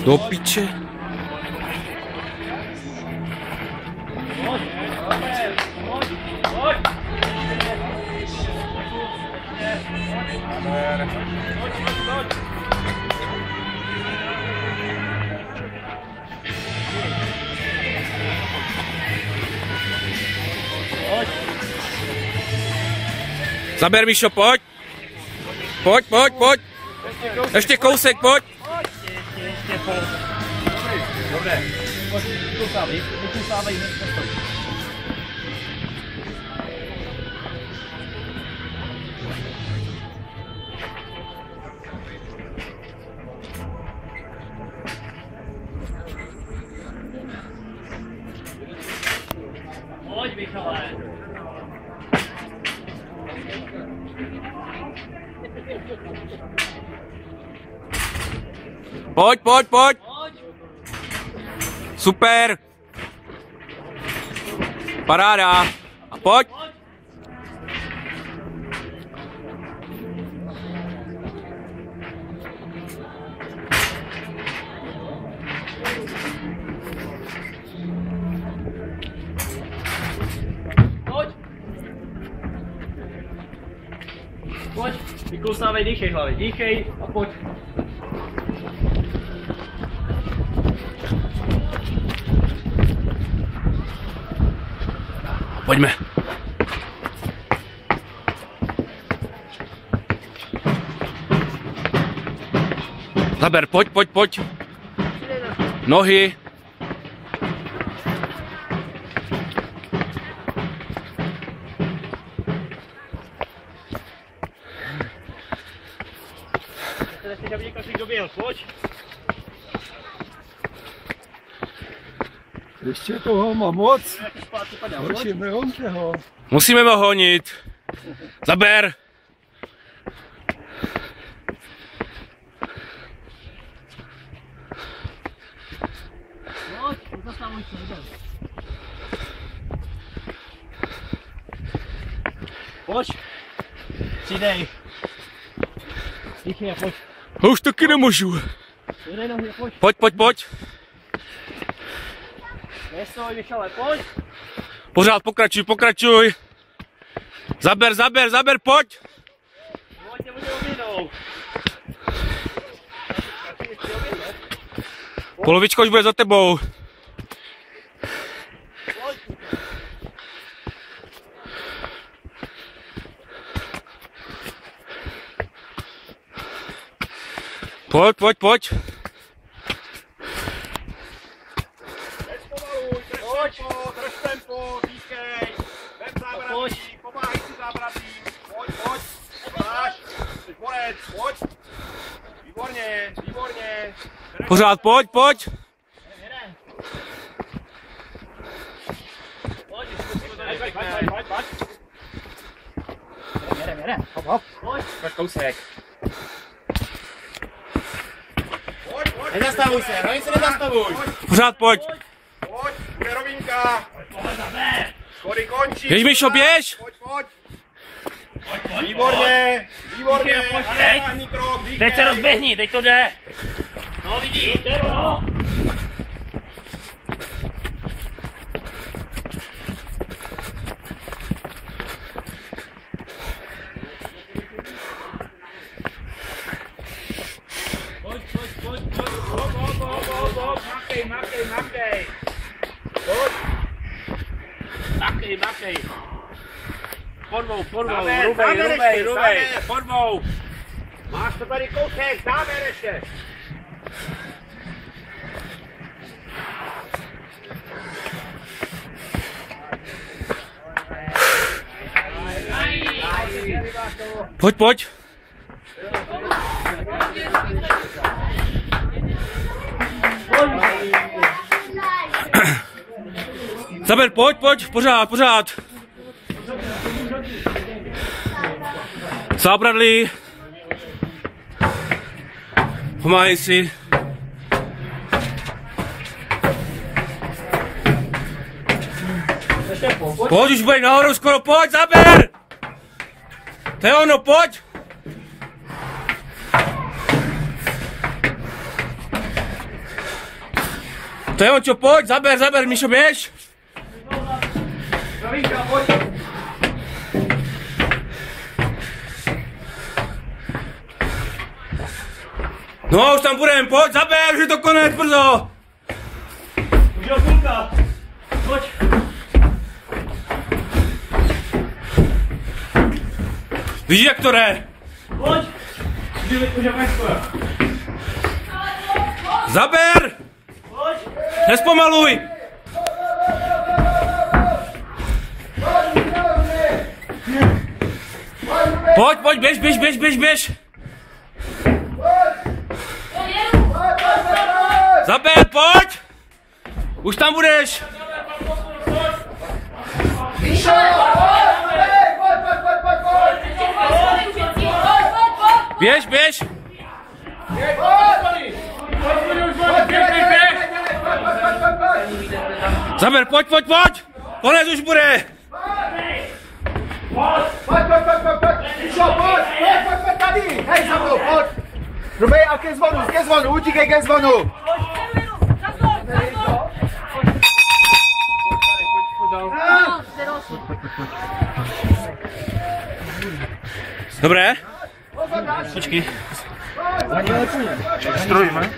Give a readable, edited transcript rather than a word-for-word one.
Do piče. Zaber, Míšo, pojď. Pojď, pojď, pojď. Ještě kousek, pojď. Ještě pojď. Dobré. Vykusávej. Pojď, Michale. Pojď, pojď, pojď. Super. Paráda. A pojď. Pojď, vyklusávej, dýchej hlavě, dýchej a pojď. Pojďme. Zaber, pojď, pojď, pojď. Nohy. Nechceš, aby někdo si doběhl, pojď. Ještě toho mám moc. Musíme ho honit. Zaber. Pojď. Přidej. Dýchej a pojď. Už taky nemůžu. Pojď, pojď, pojď. Nestoj, Michale, pojď. Pořád pokračuj, pokračuj. Zaber, zaber, zaber, pojď. Pojď, tě bude objednou. Polovička už bude za tebou. Pojď, pojď, pojď. Drž tempo, dýchej, vem zábradlí, pomáhaj si zábradlí, pojď, máš, jsi borec, pojď, výborně, výborně. Pořád, pojď, pojď. Pojď kousek. Nezastavuj se, se nezastavuj. Pořád pojď. Pojď, bude rovinka. Schody končí. Běž, Míšo, běž. Pojď. Výborně, výborně. Teď se rozběhni, teď to jde. No vidíš, no. Makej. Pojď. Makej. Porvou, rubej. Porvou. Máš to tady kousek, záber ještě. Pojď, pojď. Zaber, pojď, pořád. Zábradlí. Pomáhej si. Pojď, už bude nahoru skoro, pojď, zaber! To je ono, pojď! To je on čo, pojď, zaber, Mišo, běž. Rovinka, pojď. No, už tam budem, pojď, zaber, už je to konec, brzo. Už je půlka. Pojď. Víš, jak to jde? Pojď. Už je skoro. Zaber! Pojď. Nespomaluj! Pojď, běž! Zaber, pojď! Už tam budeš! Běž! Zaber, pojď! Konec už bude! Pojď, tady! Hej, za mnou, pojď! Rubej a ke zvonu, utíkej ke zvonu! Dobré? Počkej. Strojíme.